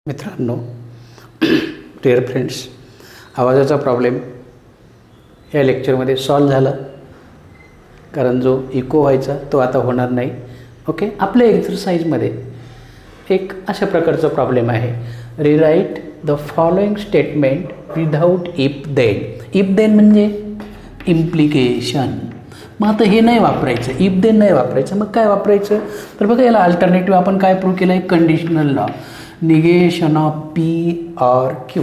मित्रांनो, dear friends, आवाजाचा problem या लेक्चरमध्ये सॉल्व झाला, कारण जो इको व्हायचा तो आता होणार नाही. ओके, आपल्या एक्झरसाइजमध्ये एक अशा प्रकारचा प्रॉब्लेम आहे. Rewrite the following statement without if then. If then म्हणजे इम्प्लिकेशन. मग आता हे नाही वापरायचं, इफ देन नाही वापरायचं. मग काय वापरायचं? तर बघा, याला अल्टरनेटिव्ह आपण काय प्रूव्ह केलं आहे? Conditional law. Negation of P or Q.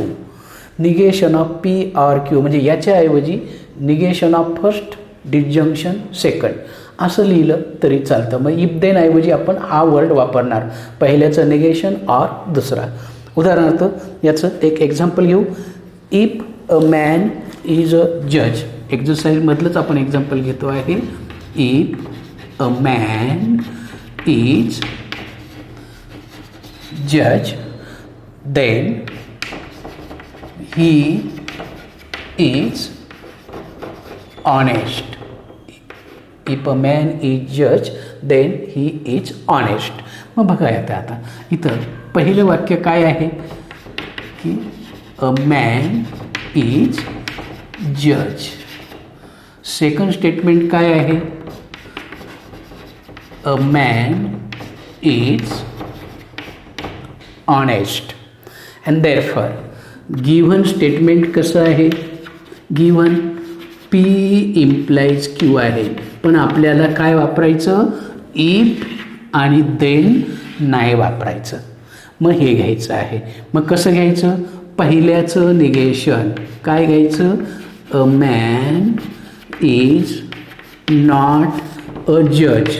Negation of P or Q म्हणजे याच्याऐवजी negation of first disjunction second असं लिहिलं तरी चालतं. मग इफ देन ऐवजी आपण हा वर्ड वापरणार, पहिल्याचं निगेशन ऑर दुसरा. उदाहरणार्थ याचं एक एक्झाम्पल घेऊ. If a man is a जज. एक्झरसाइजमधलंच आपण एक्झाम्पल घेतो आहे. If a man is judge, then he is honest. If a man is judge, then he is honest. मग बघा आता इथं पहिलं वाक्य काय आहे की अ मॅन इज जज. सेकंड स्टेटमेंट काय आहे? A man is honest. and therefore given statement कसं आहे? given P implies Q आहे, पण आपल्याला काय वापरायचं? if आणि then नाही वापरायचं. मग हे घ्यायचं आहे. मग कसं घ्यायचं? पहिल्याचं निगेशन काय घ्यायचं? A man is not a जज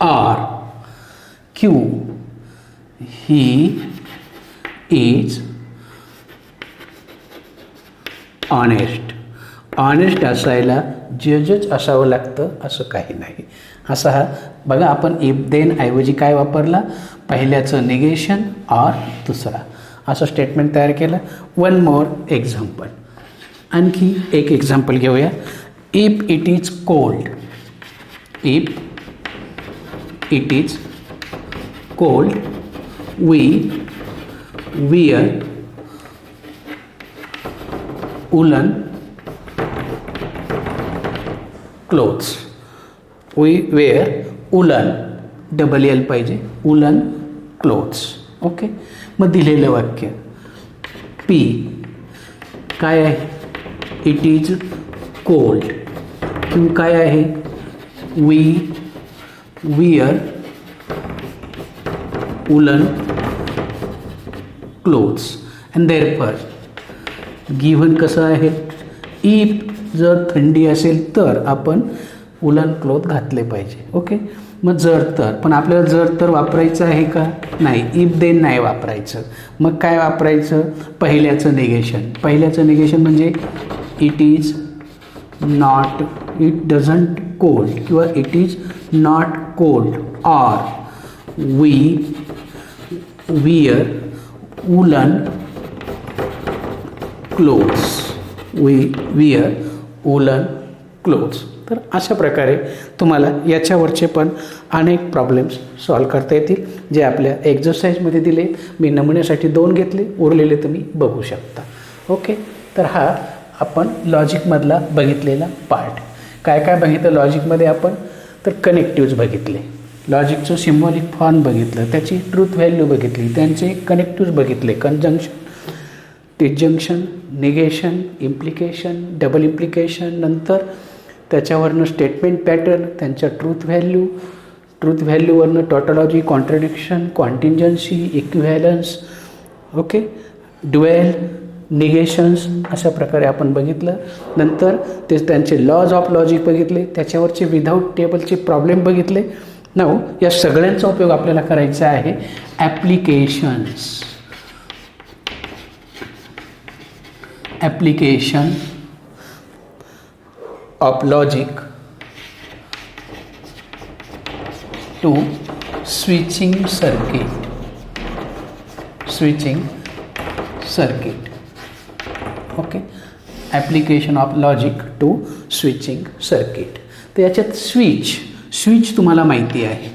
or Q, he is honest. Honest असायला जजच असावं लागतं असं काही नाही. असा हा बघा, आपण इफ देन ऐवजी काय वापरला? पहिल्याचं निगेशन ऑर दुसरा असं स्टेटमेंट तयार केलं. वन मोर एक्झाम्पल, आणखी एक एक्झाम्पल घेऊया. If it is cold. If it is cold, we wear woolen clothes. We wear woolen, double L पाहिजे, woolen clothes. ओके, मग दिलेलं वाक्य पी काय आहे? It is cold. क्यू काय आहे? We wear woolen clothes. and therefore given कसं आहे? इफ जर थंडी असेल तर आपण वुलन क्लोथ घातले पाहिजे. ओके, मग जर तर, पण आपल्याला जर तर वापरायचं आहे का? नाही, इफ देन नाही वापरायचं. मग काय वापरायचं? पहिल्याचं निगेशन. पहिल्याचं निगेशन म्हणजे it is not, it doesn't cold किंवा it is not cold or we wear woolen clothes. we wear woolen clothes. तर अशा प्रकारे तुम्हाला याच्यावरचे पण अनेक प्रॉब्लेम्स सॉल्व करता येतील, जे आपल्या एक्झरसाइजमध्ये दिले. मी नमुन्यासाठी 2 घेतले, उरलेले तुम्ही बघू शकता. ओके, तर हा आपण लॉजिकमधला बघितलेला पार्ट. काय काय बघितलं लॉजिकमध्ये आपण? तर कनेक्टिव्ज बघितले, लॉजिकचं सिम्बॉलिक फॉर्म बघितलं, त्याची ट्रूथ व्हॅल्यू बघितली, त्यांचे कनेक्टिव्ज बघितले, conjunction, disjunction, negation, implication, double implication. नंतर त्याच्यावरनं स्टेटमेंट पॅटर्न, त्यांच्या ट्रूथ व्हॅल्यू, ट्रूथ व्हॅल्यूवरनं tautology, contradiction, contingency, equivalence. Okay, dual, negations, अशा प्रकारे आपण बघितलं. नंतर ते त्यांचे लॉज ऑफ लॉजिक बघितले, त्याच्यावरचे विदाऊट टेबलचे प्रॉब्लेम बघितले. नाव या सगळ्यांचा उपयोग आपल्याला करायचा आहे applications. Application of logic to switching circuit. Switching circuit. Okay, application of logic to switching circuit. तर याच्यात स्विच तुम्हाला माहिती आहे.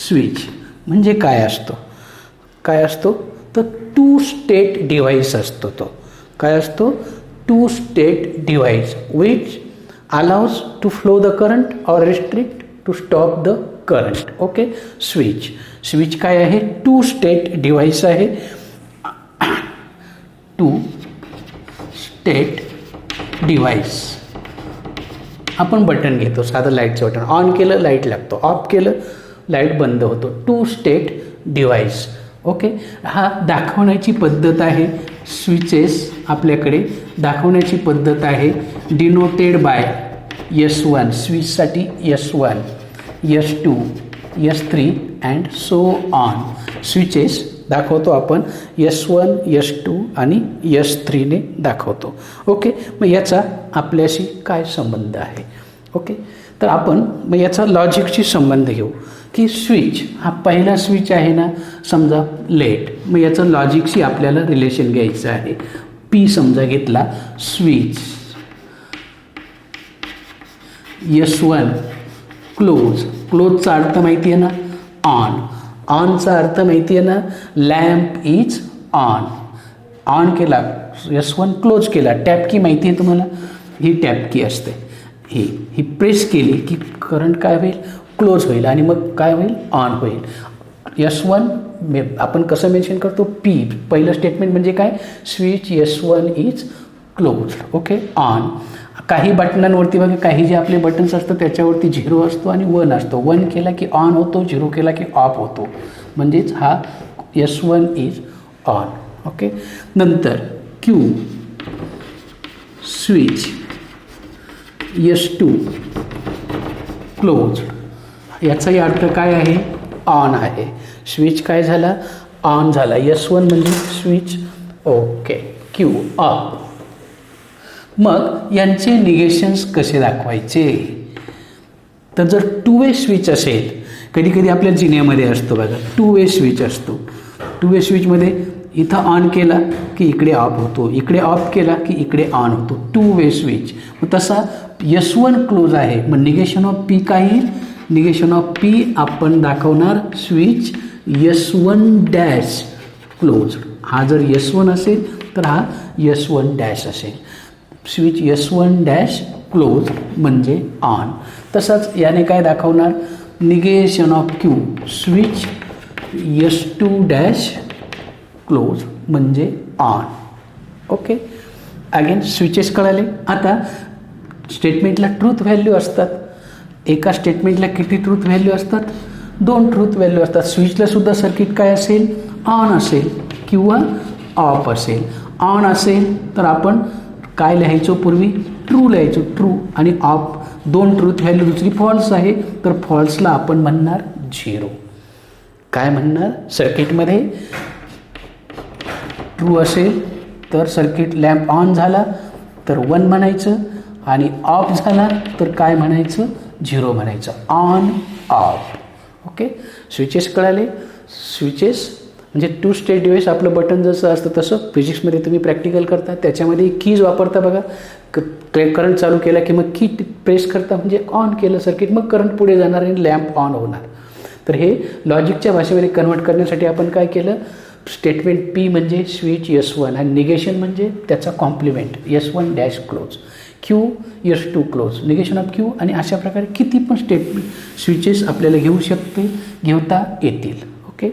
स्विच म्हणजे काय असतो? काय असतो? तर टू स्टेट डिव्हाइस असतो तो. काय असतो? Two state device which allows to flow the current or restrict to stop the current. Okay, switch. Switch काय आहे? टू स्टेट डिव्हाइस आहे. Two state device. आपण बटन घेतो, साधं लाईटचं बटन ऑन केलं लाईट लागतो, ऑफ केलं लाईट बंद होतो. To state device. ओके, हा दाखवण्याची पद्धत आहे. स्विचेस आपल्याकडे दाखवण्याची पद्धत आहे denoted by S1 स्विचसाठी S1, S2, S3 and so on. Switches दाखवतो आपण S1, S2 आणि S3 ने दाखवतो. ओके, मग याचा आपल्याशी काय संबंध आहे? ओके, तर आपण मग याचा लॉजिकशी संबंध घेऊ की स्विच हा पहिला स्विच आहे ना, समजा लेट, मग याचं लॉजिकशी आपल्याला रिलेशन घ्यायचं आहे. पी समजा घेतला स्विच, S1 क्लोज. क्लोजचा अर्थ माहिती आहे ना, ऑन. ऑनचा अर्थ माहिती आहे ना, लॅम्प इज ऑन. ऑन केला, S1 क्लोज केला. टॅप की माहिती आहे तुम्हाला, ही टॅप की असते. ही प्रेस केली की करंट काय होईल? क्लोज होईल आणि मग काय होईल? ऑन होईल. S1 आपण कसं मेन्शन करतो? पी. पहिलं स्टेटमेंट म्हणजे काय? Switch S1 is close. Okay, on. काही बटनांवरती बघा, काही जे आपले बटन्स असतात त्याच्यावरती 0 असतो आणि 1 असतो. 1 केला की ऑन होतो, 0 केला की ऑफ होतो. म्हणजेच हा S1 इज ऑन. ओके, नंतर क्यू स्विच S2 क्लोज. याचाही अर्थ काय आहे? ऑन आहे. स्विच काय झाला? ऑन झाला. S1 म्हणजे स्विच. Okay, Q of. मग यांचे निगेशन्स कसे दाखवायचे? तर जर टू वे स्विच असेल, कधी कधी आपल्या जिन्यामध्ये असतो बघा, टू वे स्विच असतो. टू वे स्विचमध्ये इथं ऑन केला की इकडे ऑफ होतो, इकडे ऑफ केला की इकडे ऑन होतो. Two way switch. मग तसा S1 क्लोज आहे, मग निगेशन ऑफ पी काय येईल? निगेशन ऑफ पी आपण दाखवणार स्विच S1 डॅश क्लोज. हा जर S1 असेल तर हा S1 डॅश असेल. स्विच S1 डॅश क्लोज म्हणजे ऑन. तसंच याने काय दाखवणार? Negation of Q switch S2 dash close म्हणजे ऑन. ओके, अगेन स्विचेस कळाले. आता स्टेटमेंटला ट्रूथ व्हॅल्यू असतात. एका स्टेटमेंटला किती ट्रूथ व्हॅल्यू असतात? 2 ट्रूथ व्हॅल्यू असतात. स्विचला सुद्धा सर्किट काय असेल? ऑन असेल किंवा ऑफ असेल. ऑन असेल तर आपण काय लिहायचो? पूर्वी ट्रू लिहायचो, ट्रू. आणि ऑफ 2 ट्रूथ व्हॅल्यू, दुसरी फॉल्स आहे तर फॉल्सला आपण म्हणणार 0. काय म्हणणार? सर्किटमध्ये ट्रू असेल तर सर्किट लॅम्प ऑन झाला तर 1 म्हणायचं आणि ऑफ झाला तर काय म्हणायचं? 0 म्हणायचं. On off. ओके, स्विचेस कळाले. स्विचेस म्हणजे टू स्टेट डिव्हाइस. आपलं बटन जसं असतं तसं फिजिक्समध्ये तुम्ही प्रॅक्टिकल करता, त्याच्यामध्ये कीज वापरता बघा. करंट चालू केला की मग की प्रेस करता म्हणजे ऑन केलं सर्किट, मग करंट पुढे जाणार आणि लॅम्प ऑन होणार. तर हे लॉजिकच्या भाषेमध्ये कन्वर्ट करण्यासाठी आपण काय केलं? स्टेटमेंट पी म्हणजे स्विच S1 आणि निगेशन म्हणजे त्याचा complement S1 dash close, Q S2 close, negation of Q. आणि अशा प्रकारे किती पण स्टेटमेंट स्विचेस आपल्याला घेता येतील. ओके,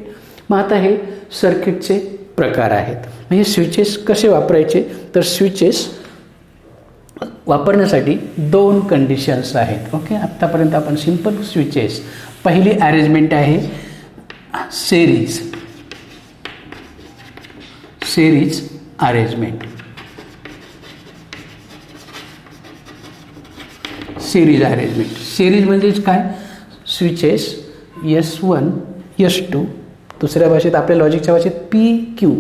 मग आता हे सर्किटचे प्रकार आहेत. म्हणजे स्विचेस कसे वापरायचे? तर स्विचेस वापरण्यासाठी 2 कंडिशन्स आहेत. ओके, आत्तापर्यंत आपण सिंपल स्विचेस. पहिली अरेंजमेंट आहे सेरीज अरेंजमेंट. सिरीज म्हणजेच काय? स्विचेस S1 S2, दुसऱ्या भाषेत आपल्या लॉजिकच्या भाषेत PQ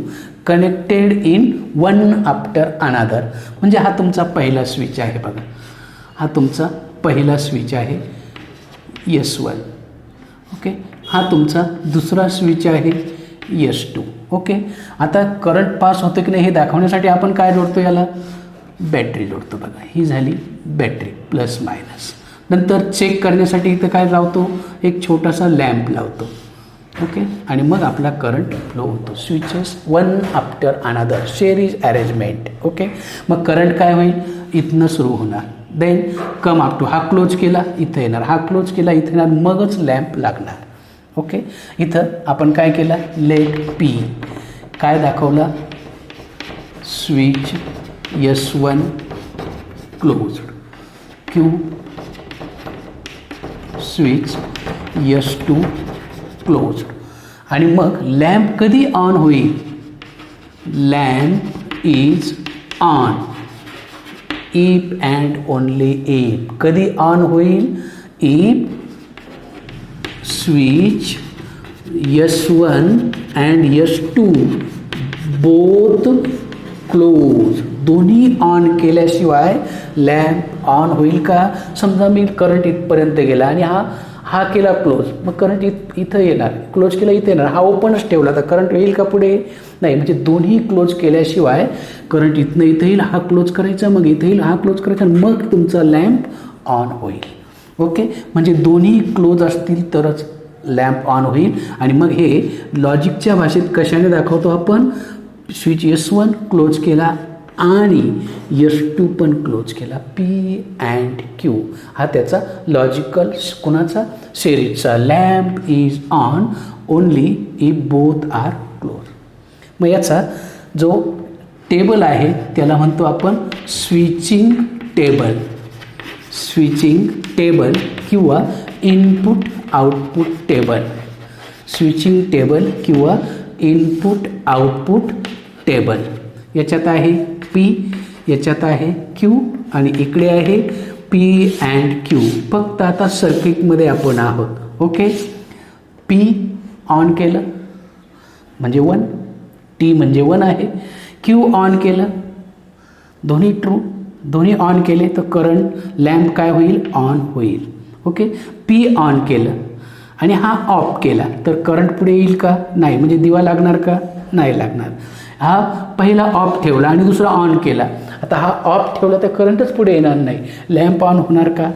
connected in one after अनादर. म्हणजे हा तुमचा पहिला स्विच आहे बघा, हा तुमचा पहिला स्विच आहे S1. ओके, हा तुमचा दुसरा स्विच आहे S2. ओके, आता करंट पास होतं की नाही हे दाखवण्यासाठी आपण काय जोडतो? याला बॅटरी जोडतो बघा. ही झाली बॅटरी प्लस मायनस. नंतर चेक करण्यासाठी इथं काय लावतो? एक छोटासा लॅम्प लावतो. ओके, आणि मग आपला करंट फ्लो होतो. Switches one after another, series arrangement. Okay, मग करंट काय होईल, इथनं सुरू होणार, देन कम अप टू, हा क्लोज केला इथं येणार, हा क्लोज केला इथं येणार, मगच लॅम्प लागणार. ओके, इथं आपण काय केलं, लेट पी काय दाखवला, switch S1 close, Q switch S2 close. आणि मग लॅम्प कधी ऑन होईल, lamp is on if and only if. कधी ऑन होईल, if switch S1 and S2 both close. दोन्ही ऑन केल्याशिवाय लॅम्प ऑन होईल का. समजा मी करंट इथपर्यंत गेला आणि हा केला क्लोज, मग करंट इथं येणार, क्लोज केला इथं येणार, हा ओपनच ठेवला तर करंट येईल का पुढे, नाही. म्हणजे दोन्ही क्लोज केल्याशिवाय करंट इथनं इथं येईल, हा क्लोज करायचा मग इथं येईल, हा क्लोज करायचा मग तुमचा लॅम्प ऑन होईल. ओके, म्हणजे दोन्ही क्लोज असतील तरच लॅम्प ऑन होईल. आणि मग हे लॉजिकच्या भाषेत कशाने दाखवतो आपण, स्विच S1 क्लोज केला आणि S2 पण क्लोज केला, पी अँड क्यू हा त्याचा लॉजिकल कुणाचा, सिरीजचा. Lamp is on only if both are close. मग याचा जो टेबल आहे त्याला म्हणतो आपण स्विचिंग टेबल. स्विचिंग टेबल किंवा input output table. Switching table किंवा इनपुट आउटपुट टेबल. याच्यात आहे पी, याच्यात आहे क्यू आणि इकडे आहे पी अँड क्यू. फक्त आता सर्किटमध्ये आपण आहोत. ओके, पी ऑन केलं म्हणजे 1, टी म्हणजे 1 आहे, क्यू ऑन केलं, दोन्ही ट्रू, दोन्ही ऑन केले तर करंट लॅम्प काय होईल, ऑन होईल. ओके, पी ऑन केलं आणि हा ऑफ केला तर करंट पुढे येईल का, नाही. म्हणजे दिवा लागणार का, नाही लागणार. हा पहिला ऑफ ठेवला आणि दुसरा ऑन केला, आता हा ऑफ ठेवला तर करंटच पुढे येणार नाही, लॅम्प ऑन होणार का,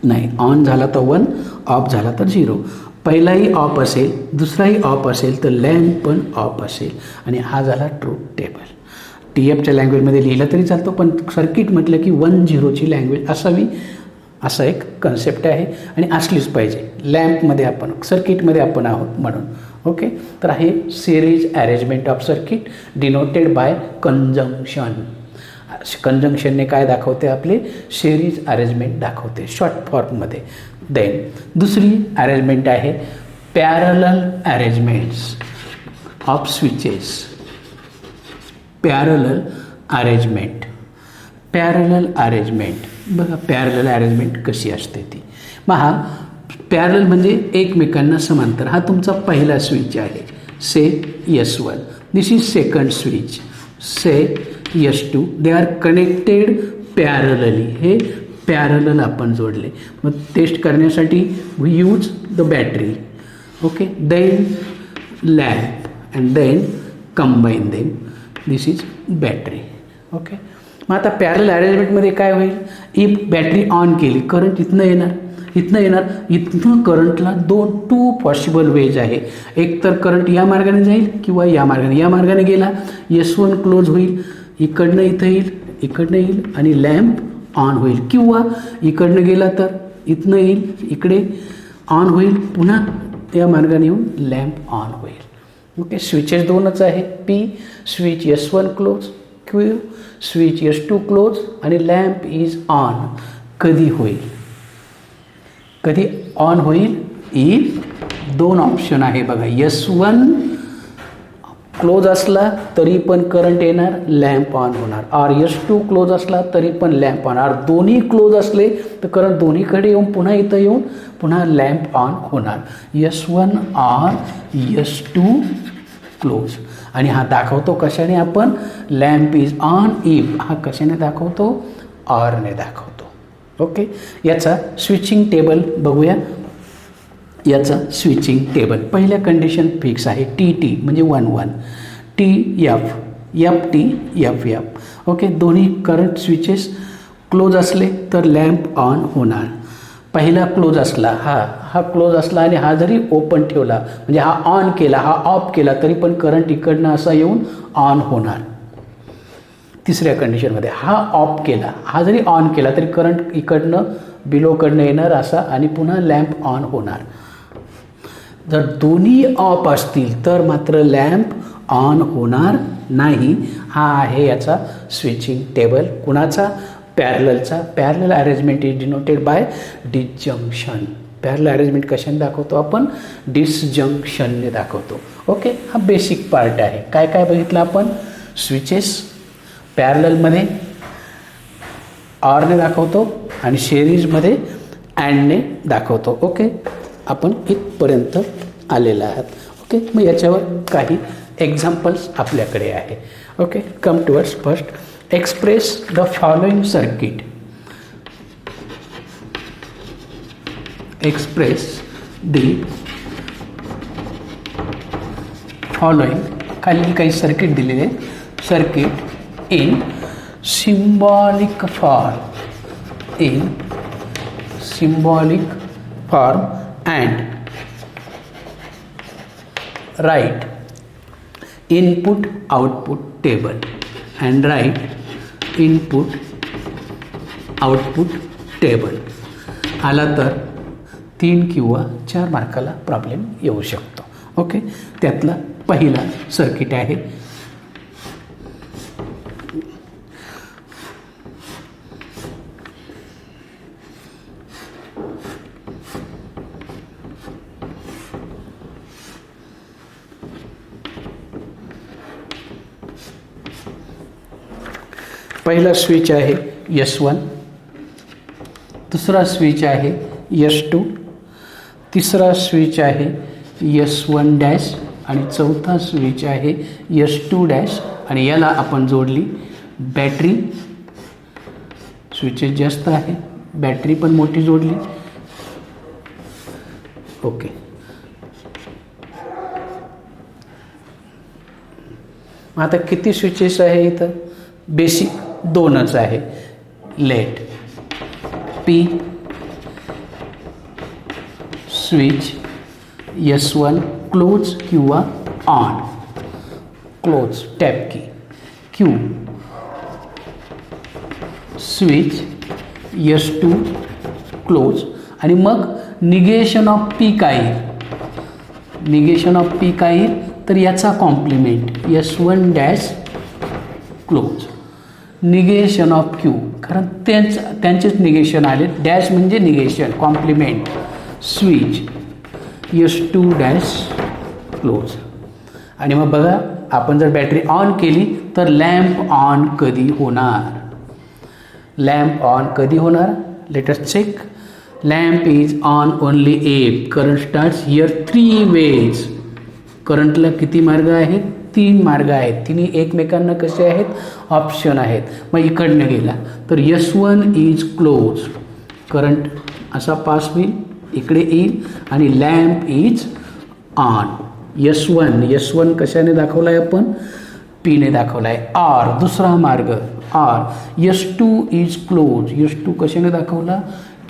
नाही. ऑन झाला तर 1, ऑफ झाला तर 0. पहिलाही ऑफ असेल दुसराही ऑफ असेल तर लॅम्प पण ऑफ असेल. आणि हा झाला ट्रूथ टेबल. TFच्या लँग्वेजमध्ये लिहिलं तरी चालतो, पण सर्किट म्हटलं की 1-0ची लँग्वेज असावी, असा एक कन्सेप्ट आहे आणि असलीच पाहिजे. लॅम्पमध्ये आपण, सर्किटमध्ये आपण आहोत म्हणून. ओके, तर हे series arrangement of circuit denoted by conjunction. कंजंक्शनने काय दाखवते, आपले सिरीज अरेंजमेंट दाखवते शॉर्ट फॉर्ममध्ये. देन दुसरी अरेंजमेंट आहे parallel arrangements of switches. Parallel arrangement. Parallel arrangement बघा, पॅरलल अरेंजमेंट कशी असते ती. मग हा पॅरलल म्हणजे एकमेकांना समांतर. हा तुमचा पहिला स्विच आहे, say S1. This is second switch, say S2. They are connected parallelly. हे पॅरलल आपण जोडले. मग टेस्ट करण्यासाठी we use the battery. Okay, then lamp and then combine them. This is battery. Okay, मग आता पॅरलल अरेंजमेंटमध्ये काय होईल, इफ बॅटरी ऑन केली करंट इथनं येणार, इथनं येणार, इथनं करंटला टू पॉसिबल वेज आहे. एक तर करंट या मार्गाने जाईल किंवा या मार्गाने. या मार्गाने गेला S1 क्लोज होईल, इकडनं इथं येईल, इकडनं येईल आणि लॅम्प ऑन होईल. किंवा इकडनं गेला तर इथनं येईल, इकडे ऑन होईल, पुन्हा या मार्गाने येऊन लॅम्प ऑन होईल. ओके, स्विचेस दोनच आहे, P switch S1 close, Q switch S2 close आणि लॅम्प इज ऑन. कधी होईल, कधी ऑन होईल, इफ दोन ऑप्शन आहे बघा. S1 क्लोज असला तरी पण करंट येणार, लॅम्प ऑन होणार. और S2 क्लोज असला तरी पण लॅम्प ऑन. और दोन्ही क्लोज असले तर करंट दोन्हीकडे येऊन पुन्हा इथं येऊन पुन्हा लॅम्प ऑन होणार. S1 और S2 क्लोज. आणि हा दाखवतो कशाने आपण, लॅम्प इज ऑन इफ. हा कशाने दाखवतो, ऑरने दाखवतो. ओके, याचा स्विचिंग टेबल बघूया. याचा स्विचिंग टेबल पहिल्या कंडिशन फिक्स आहे, TT म्हणजे 1-1, TF, FT, FF. ओके, दोन्ही करंट स्विचेस क्लोज असले तर लॅम्प ऑन होणार. पहिला क्लोज असला, हा क्लोज असला आणि हा जरी ओपन ठेवला, म्हणजे हा ऑन केला, हा ऑफ केला, तरी पण करंट इकडनं असा येऊन ऑन होणार. तिसऱ्या कंडिशनमध्ये हा ऑफ केला, हा जरी ऑन केला तरी करंट इकडनं बिलोकडनं येणार असा आणि पुन्हा लॅम्प ऑन होणार. जर दोन्ही ऑफ असतील तर मात्र लॅम्प ऑन होणार नाही. हा आहे याचा स्विचिंग टेबल. कुणाचा? पॅरललचा. Parallel arrangement is denoted by disjunction. Parallel arrangement कशाने दाखवतो आपण? डिसजंक्शनने दाखवतो. ओके, हा बेसिक पार्ट आहे. काय काय बघितलं आपण? स्विचेस पॅरललमध्ये ऑरने दाखवतो आणि सिरीजमध्ये अँडने दाखवतो. ओके, आपण इथपर्यंत आलेला आहात. ओके, मग याच्यावर काही एक्झाम्पल्स आपल्याकडे आहे. Okay, come towards first. Express the following circuit. Express the following. खाली काही सर्किट दिलेले आहेत. Circuit in symbolic form. In symbolic form and write input output table and write input output table. आला तर 3 किंवा 4 मार्काला प्रॉब्लेम येऊ शकतो. ओके, त्यातला पहिला सर्किट आहे. पहिला स्विच आहे S1, दुसरा स्विच आहे S2, तिसरा स्विच आहे S1 डॅश आणि चौथा स्विच आहे S2 डॅश आणि याला आपण जोडली बॅटरी. स्विचेस जास्त आहे, बॅटरी पण मोठी जोडली. ओके, आता किती स्विचेस आहे इथं? बेसिक 2च आहे. Let P switch S1 close किंवा ऑन. क्लोज टॅप की. Q स्विच S2 क्लोज आणि मग निगेशन ऑफ P काय? निगेशन ऑफ P काय? तर याचा complement S1 dash close. Negation of Q, कारण त्यांचेच निगेशन आले. डॅश म्हणजे negation, complement. Switch S2 dash close. आणि मग बघा, आपण जर बॅटरी ऑन केली तर लॅम्प ऑन कधी होणार? लॅम्प ऑन कधी होणार? Let us check. Lamp is on only if current starts here 3 ways. करंटला किती मार्ग आहेत? 3 मार्ग आहेत. तिन्ही एकमेकांना कसे आहेत? ऑप्शन आहेत. मग इकडनं गेला तर S1 इज क्लोज. करंट असा पास होईल, इकडे येईल आणि लॅम्प इज ऑन. S1 कशाने दाखवला आहे आपण? Pने दाखवला आहे. R दुसरा मार्ग R. S2 is close. S2 कशाने दाखवला?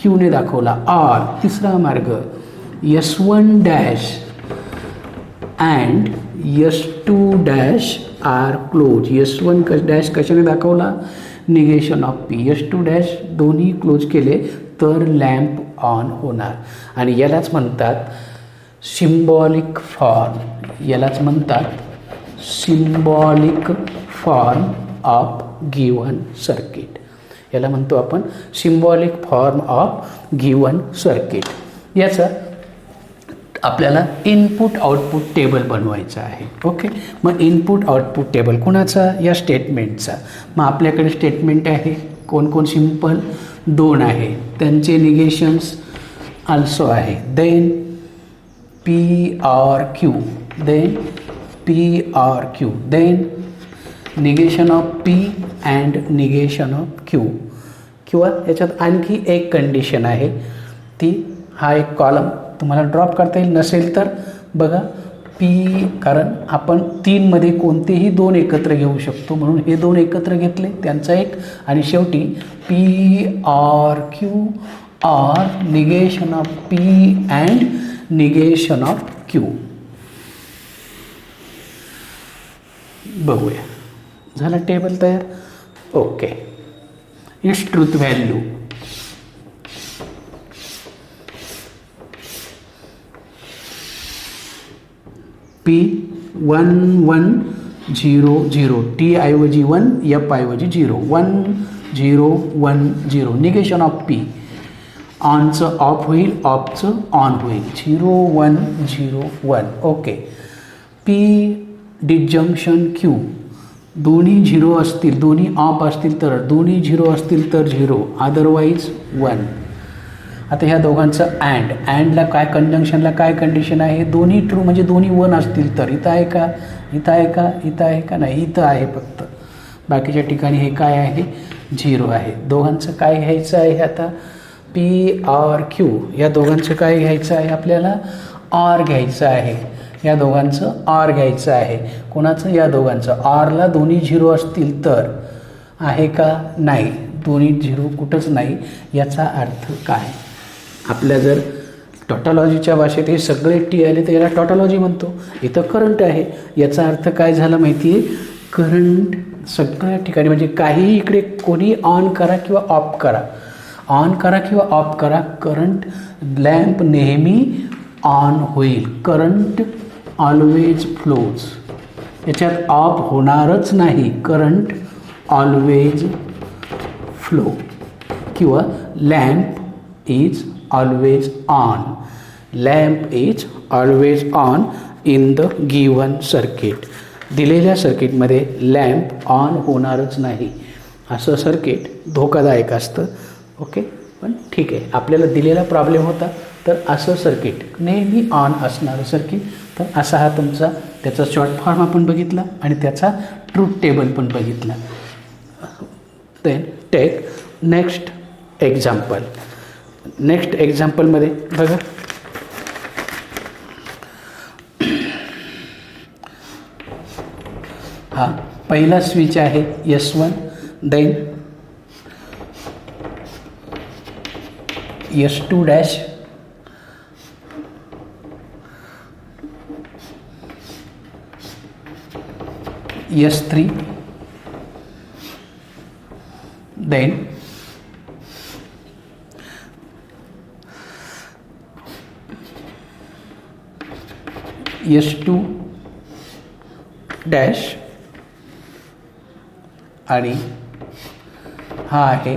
Qने दाखवला. R तिसरा मार्ग S1 dash and S2 dash are close. S1 dash कशाने दाखवला? Negation of P. S2 dash दोन्ही क्लोज केले तर लॅम्प ऑन होणार. आणि यालाच म्हणतात सिम्बॉलिक फॉर्म. यालाच म्हणतात symbolic form of given circuit. याला म्हणतो आपण symbolic form of given circuit. याचा आपल्याला इनपुट आउटपुट टेबल बनवायचं आहे. ओके, मग इनपुट आउटपुट टेबल कुणाचा? या स्टेटमेंटचा. मग आपल्याकडे स्टेटमेंट आहे कोण? सिम्पल 2 आहे. त्यांचे निगेशन्स आल्सो आहे. Then P or Q, then P or Q, then negation of P and negation of Q. किंवा याच्यात आणखी एक कंडिशन आहे ती, हा एक कॉलम तुम्हाला ड्रॉप करता येईल. नसेल तर बघा P, कारण आपण 3 मध्ये कोणतेही 2 एकत्र घेऊ शकतो म्हणून हे 2 एकत्र घेतले, त्यांचा एक. आणि शेवटी P or Q or negation of P and negation of Q. बघूया, झाला टेबल तयार. Okay, its truth value P1100, T ऐवजी 1, F ऐवजी 0, 1010. निगेशन ऑफ P, ऑनचं ऑफ होईल, ऑफचं ऑन होईल, 0101. ओके. P डिजंक्शन Q, दोन्ही 0 असतील, दोन्ही ऑफ असतील तर, दोन्ही 0 असतील तर 0, अदरवाईज 1. आता ह्या दोघांचं अँडला काय, कंजंक्शनला काय कंडिशन आहे, दोन्ही ट्रू म्हणजे दोन्ही 1 असतील तर. इथं आहे का, इथं आहे का, इथं आहे का, नाही, इथं आहे फक्त, बाकीच्या ठिकाणी हे काय आहे, 0 आहे. दोघांचं काय घ्यायचं आहे आता, P और Q, या दोघांचं काय घ्यायचं आहे आपल्याला, ऑर घ्यायचं आहे. या दोघांचं ऑर घ्यायचं आहे. कोणाचं, या दोघांचं. ऑरला दोन्ही 0 असतील तर आहे का, नाही, दोन्ही 0 कुठंच नाही. याचा अर्थ काय, आपल्या जर टॉटॉलॉजीच्या भाषेत हे सगळे टी आले तर याला टॉटॉलॉजी म्हणतो. इथं करंट आहे, याचा अर्थ काय झाला माहिती आहे, करंट सगळ्या ठिकाणी, म्हणजे काहीही इकडे कोणी ऑन करा किंवा ऑफ करा, ऑन करा किंवा ऑफ करा, करंट लॅम्प नेहमी ऑन होईल. करंट ऑलवेज फ्लोज, याच्यात ऑफ होणारच नाही, करंट ऑलवेज फ्लो, किंवा lamp is always on, lamp is always on in the given circuit. दिलेल्या सर्किटमध्ये लॅम्प ऑन होणारच नाही, असं सर्किट धोकादायक असतं. ओके, पण ठीक आहे, आपल्याला दिलेला प्रॉब्लेम होता तर असं सर्किट नेहमी ऑन असणारं सर्किट. तर असा हा तुमचा, त्याचा शॉर्ट फॉर्म आपण बघितला आणि त्याचा ट्रूथ टेबल पण बघितला. Then take next example. Next एक्झाम्पलमध्ये बघा, हा पहिला स्विच आहे S1, then S2 dash, S3, then S2 dash आणि हा आहे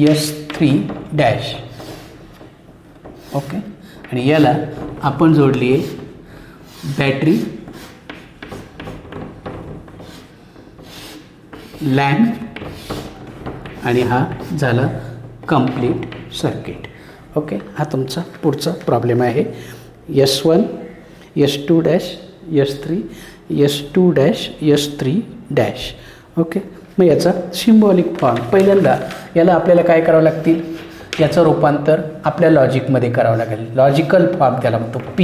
S3 डॅश. ओके, आणि याला आपण जोडली आहे बॅटरी, लॅम्प, आणि हा झाला कंप्लीट सर्किट. ओके, हा तुमचा पुढचा प्रॉब्लेम आहे. S1, S2 dash, S3, S2 dash, S3 dash. Okay, मग याचा सिम्बॉलिक फॉर्म, पहिल्यांदा याला आपल्याला काय करावं लागतील, याचं रूपांतर आपल्या लॉजिकमध्ये करावं लागेल. लॉजिकल फॉर्म त्याला म्हणतो P.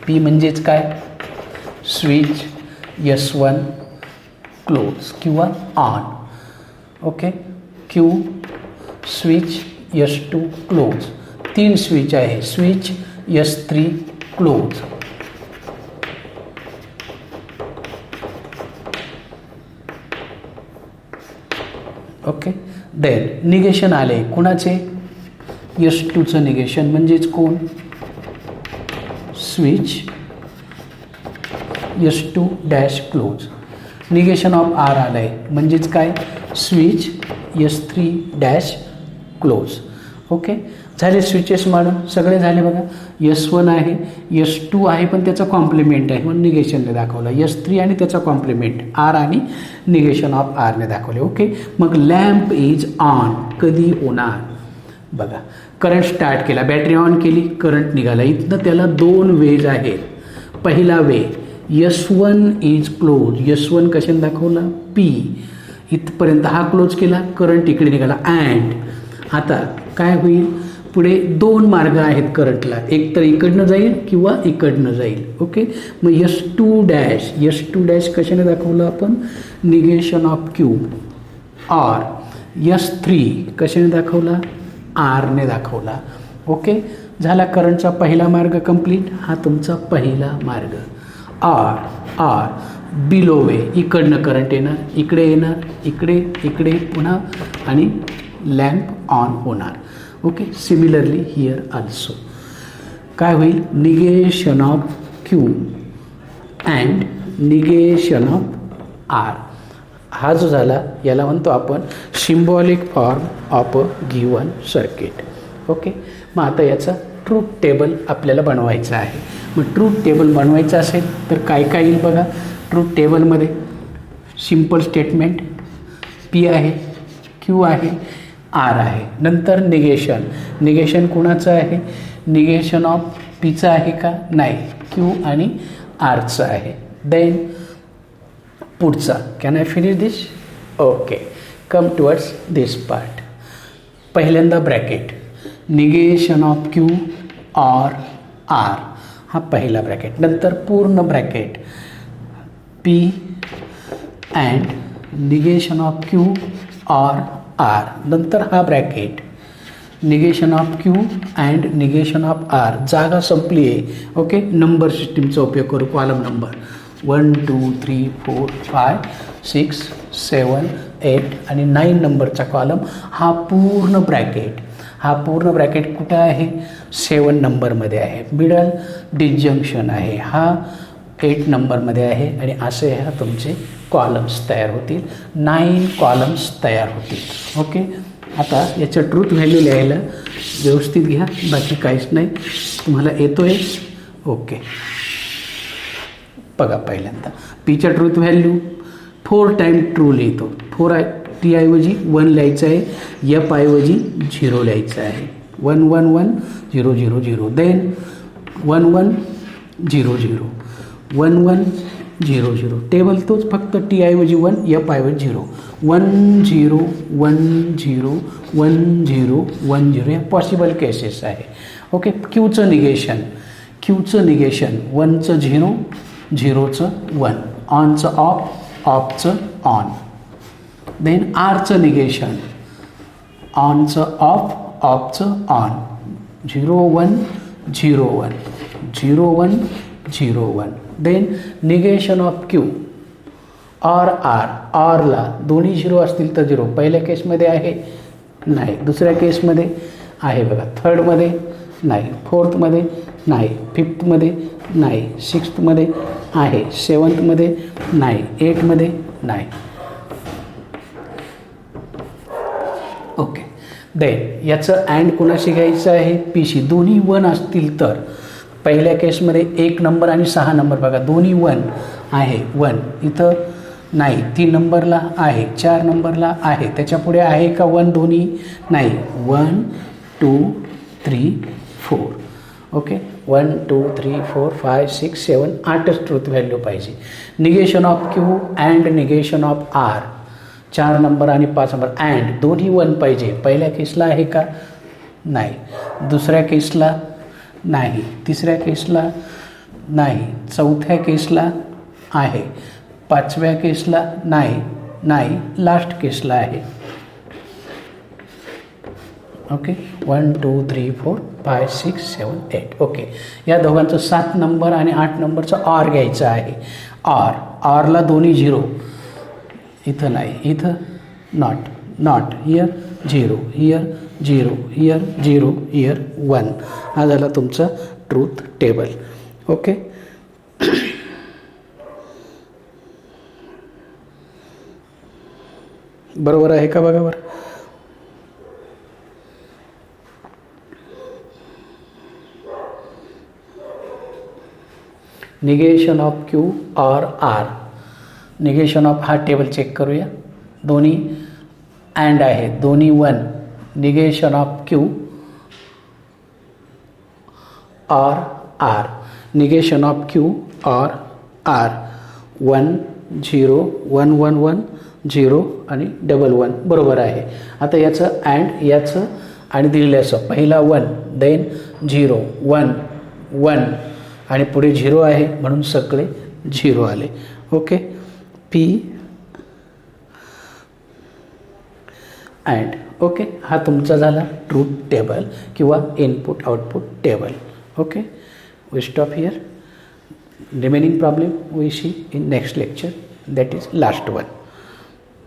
P म्हणजेच काय, स्विच S1 क्लोज किंवा on. Okay, Q switch S2 close, 3 switch आहे, switch S3 close. Okay, then negation आले कुणाचे, S2चं निगेशन म्हणजेच कोण, switch S2 dash close. Negation of R आलं आहे म्हणजेच काय, switch S3 dash close. Okay, झाले स्विचेस मारून सगळे झाले बघा. S1 आहे, S2 आहे पण त्याचा कॉम्प्लिमेंट आहे म्हणून निगेशनने दाखवलं, S3 आणि त्याचा कॉम्प्लिमेंट R आणि निगेशन ऑफ Rने दाखवले. ओके, मग लॅम्प इज ऑन कधी होणार बघा. करंट स्टार्ट केला, बॅटरी ऑन केली, करंट निघाला, इथनं त्याला 2 वेज आहेत. पहिला वे S1 इज क्लोज, S1 कशाने दाखवला, P, इथपर्यंत हा क्लोज केला, करंट इकडे निघाला. अँड आता काय होईल, पुढे 2 मार्ग आहेत करंटला, एक तर इकडनं जाईल किंवा इकडनं जाईल. ओके, मग S2 डॅश, S2 डॅश कशाने दाखवलं आपण, निगेशन ऑफ Q. और S3 कशाने दाखवला, आरने दाखवला. ओके, झाला करंटचा पहिला मार्ग कंप्लीट. हा तुमचा पहिला मार्ग. आर आर बिलो वे, इकडनं करंट येणार, इकडे येणार, इकडे इकडे पुन्हा आणि लॅम्प ऑन होणार. ओके, सिमिलरली हिअर ऑल्सो काय होईल, negation of Q and negation of R. हा जो झाला याला म्हणतो आपण symbolic form of a given circuit. Okay, मग आता याचा ट्रूथ टेबल आपल्याला बनवायचं आहे. मग ट्रूथ टेबल बनवायचं असेल तर काय काय येईल बघा. ट्रूथ टेबलमध्ये सिम्पल स्टेटमेंट पी आहे, क्यू आहे, आर आहे. नंतर निगेशन, निगेशन कुणाचं आहे, निगेशन ऑफ पीचं आहे का, नाही, क्यू आणि आरचं आहे. देन पुढचा, can I finish this. Okay, come towards this part. पहिल्यांदा bracket, negation of Q or R, हा पहिला ब्रॅकेट. नंतर पूर्ण bracket P and negation of Q or R. नंतर हा bracket negation of Q and negation of R. जागा संपली आहे. ओके, नंबर सिस्टीमचा उपयोग करू. कॉलम नंबर 1 2 3 4 5 6 7 8 आणि 9 नंबरचा कॉलम. हा पूर्ण ब्रॅकेट, हा पूर्ण ब्रॅकेट कुठं आहे, 7 नंबरमध्ये आहे. मिडल डिसजंक्शन आहे, हा 8 नंबरमध्ये आहे. आणि असे ह्या तुमचे कॉलम्स तयार होतील, 9 कॉलम्स तयार होतील. ओके, आता याचं ट्रूथ व्हॅल्यू लिहायला व्यवस्थित घ्या, बाकी काहीच नाही, तुम्हाला येतो आहे. ओके, बघा पहिल्यांदा पीच्या ट्रूथ व्हॅल्यू 4 टाईम ट्रू लिहितो. 4 टी ऐवजी 1 लिहायचं आहे, एफ ऐवजी 0 लिहायचं आहे. 1 1 1 0 0 0. देन 1 1 0 0 1 1 0 0. टेबल तोच, फक्त टी ऐवजी 1, एफ ऐवजी 0. 1 0 1 0 1 0 1 0 या पॉसिबल केसेस आहे. ओके, क्यूचं निगेशन, क्यूचं निगेशन 1चं 0 0चं 1, ऑनचं ऑफ, ऑफचं ऑन. देन आरचं निगेशन, ऑनचं ऑफ, ऑफचं on. 0 1 0 1 0 1 0 1. Then negation of Q or R. ऑरला दोन्ही 0 असतील तर 0. पहिल्या केसमध्ये आहे, नाही. दुसऱ्या केसमध्ये आहे बघा, थर्डमध्ये नाही, फोर्थमध्ये नाही, फिफ्थमध्ये नाही, सिक्स्थमध्ये आहे, सेवन्थमध्ये नाही, एटमध्ये नाही. ओके, देन याचं अँड कुणाशी घ्यायचं आहे, पीशी. दोन्ही 1 असतील तर. पहिल्या केसमध्ये 1 नंबर आणि 6 नंबर बघा, दोन्ही 1 आहे. 1 इथं नाही, 3 नंबरला आहे, 4 नंबरला आहे, त्याच्या पुढे आहे का 1 दोन्ही, नाही. 1 2 3 4. ओके, 1 2 3 4 5 6 7 8च ट्रूथ व्हॅल्यू पाहिजे. Negation of Q and negation of R, 4 number आणि 5 नंबर, अँड दोन्ही 1 पाहिजे. पहिल्या केसला आहे का, नाही. दुसऱ्या केसला नाही, तिसऱ्या केसला नाही, चौथ्या केसला आहे, 5व्या केसला नाही, नाही, लास्ट केसला आहे. ओके, 1 2 3 4 5 6 7 8. ओके, या दोघांचं 7 नंबर आणि 8 नंबरचं ऑर घ्यायचं आहे. ऑर, ऑरला दोन्ही 0, इथं नाही, इथं not, not, here 0, here 0, here 0, here 1. हा झाला तुमचा ट्रूथ टेबल. ओके, बरोबर आहे का बघा बरं. निगेशन ऑफ क्यू और आर. निगेशन ऑफ, हा टेबल चेक करूया. दोन्ही अँड आहे, दोन्ही 1. निगेशन ऑफ क्यू और आर, निगेशन ऑफ क्यू और आर. 1 0 1 1 1 0 आणि 1 1 बरोबर आहे. आता याचं अँड याचं आणि दिलेलं असं, पहिला 1, देन 0 1 1 आणि पुढे 0 आहे म्हणून सगळे 0 आले. Okay, P and. ओके, हा तुमचा झाला ट्रूथ टेबल किंवा input output table. Okay, we stop here. Remaining problem we see in next lecture, that is last one.